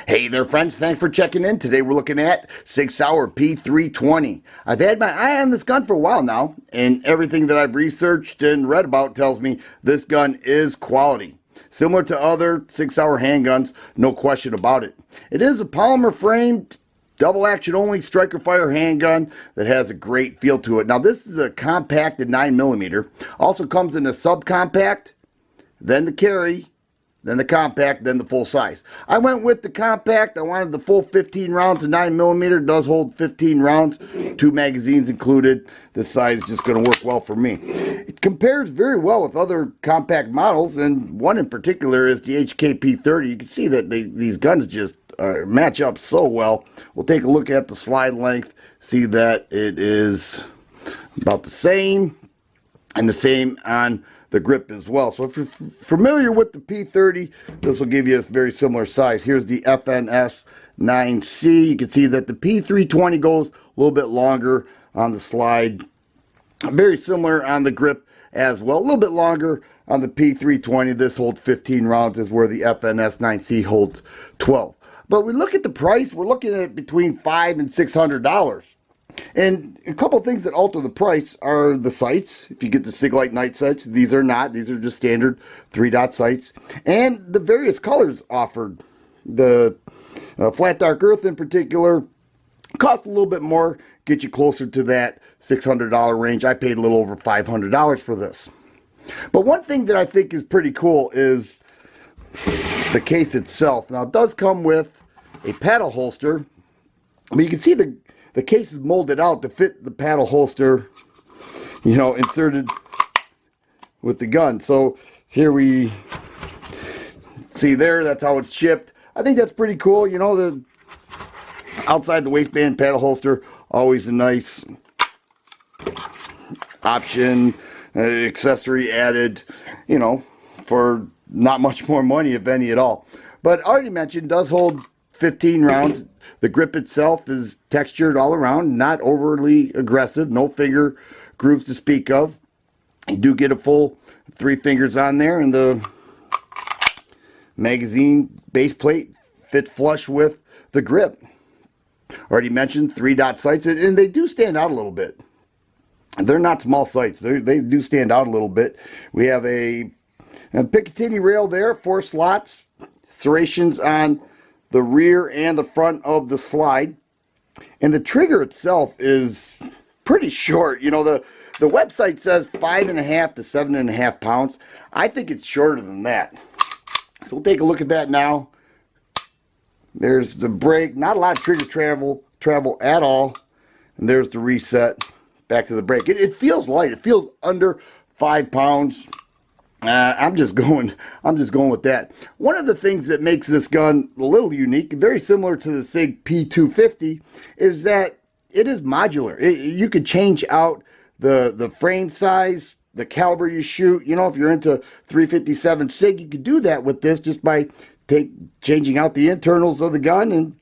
Hey there friends, thanks for checking in. Today we're looking at Sig Sauer P320. I've had my eye on this gun for a while now, and everything that I've researched and read about tells me this gun is quality. Similar to other Sig Sauer handguns, no question about it. It is a polymer framed, double action only striker fire handgun that has a great feel to it. Now this is a compacted 9mm. Also comes in a subcompact, then the carry, then the compact, then the full size. I went with the compact. I wanted the full 15 rounds. The 9mm does hold 15 rounds, 2 magazines included. This size is just going to work well for me. It compares very well with other compact models, and one in particular is the HK-P30. You can see that these guns just match up so well. We'll take a look at the slide length, see that it is about the same, and the same on the grip as well. So if you're familiar with the P30, this will give you a very similar size. Here's the FNS 9C. You can see that the P320 goes a little bit longer on the slide. Very similar on the grip as well. A little bit longer on the P320. This holds 15 rounds, is where the FNS 9C holds 12. But we look at the price, we're looking at between $500 and $600. And a couple things that alter the price are the sights. If you get the Sig night sights, these are not. These are just standard 3-dot sights. And the various colors offered. The flat dark earth in particular costs a little bit more, get you closer to that $600 range. I paid a little over $500 for this. But one thing that I think is pretty cool is the case itself. Now it does come with a paddle holster, but you can see the case is molded out to fit the paddle holster, you know, inserted with the gun. So here we see there, that's how it's shipped. I think that's pretty cool. You know, the outside the waistband paddle holster, always a nice option, accessory added, you know, for not much more money, if any at all. But I already mentioned, does hold 15 rounds. The grip itself is textured all around, not overly aggressive, no finger grooves to speak of. You do get a full 3 fingers on there, and the magazine base plate fits flush with the grip. Already mentioned 3-dot sights, and they do stand out a little bit. They're not small sights. They do stand out a little bit. We have a Picatinny rail there, 4 slots, serrations on the rear and the front of the slide, and the trigger itself is pretty short. You know, the website says 5.5 to 7.5 pounds. I think it's shorter than that. So we'll take a look at that now. There's the brake, not a lot of trigger travel at all, and there's the reset. Back to the brake. It feels light. It feels under 5 pounds. I'm just going with that. One of the things that makes this gun a little unique, very similar to the Sig P320, is that it is modular. You could change out the frame size, the caliber you shoot. You know, if you're into 357 Sig, you could do that with this just by changing out the internals of the gun and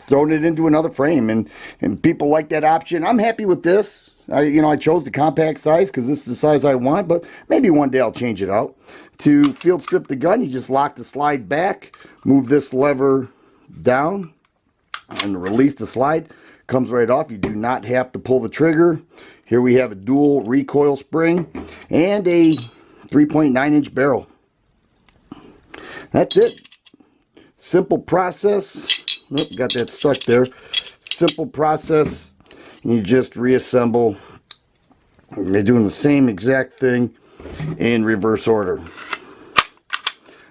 throwing it into another frame. And people like that option. I'm happy with this. I chose the compact size because this is the size I want, but maybe one day I'll change it out. To field strip the gun, you just lock the slide back, move this lever down, and release the slide. Comes right off. You do not have to pull the trigger. Here we have a dual recoil spring and a 3.9-inch barrel. That's it. Simple process. Oh, got that stuck there. Simple process. You just reassemble. They're doing the same exact thing in reverse order.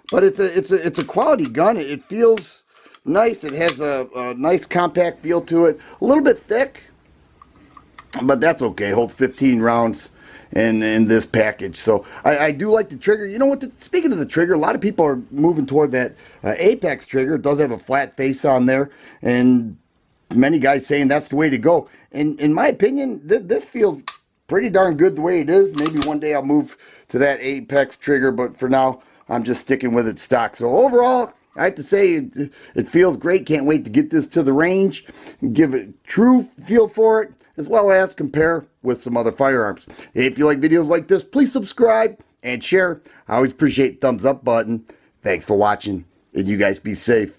But it's a quality gun. It feels nice. It has a nice compact feel to it. A little bit thick, but that's okay. It holds 15 rounds in this package. So I do like the trigger. You know what? Speaking of the trigger, a lot of people are moving toward that Apex trigger. It does have a flat face on there, and many guys saying that's the way to go. And in my opinion, this feels pretty darn good the way it is. Maybe one day I'll move to that Apex trigger, but for now, I'm just sticking with it stock. So overall, I have to say it feels great. Can't wait to get this to the range and give it a true feel for it, as well as compare with some other firearms. If you like videos like this, please subscribe and share. I always appreciate the thumbs up button. Thanks for watching, and you guys be safe.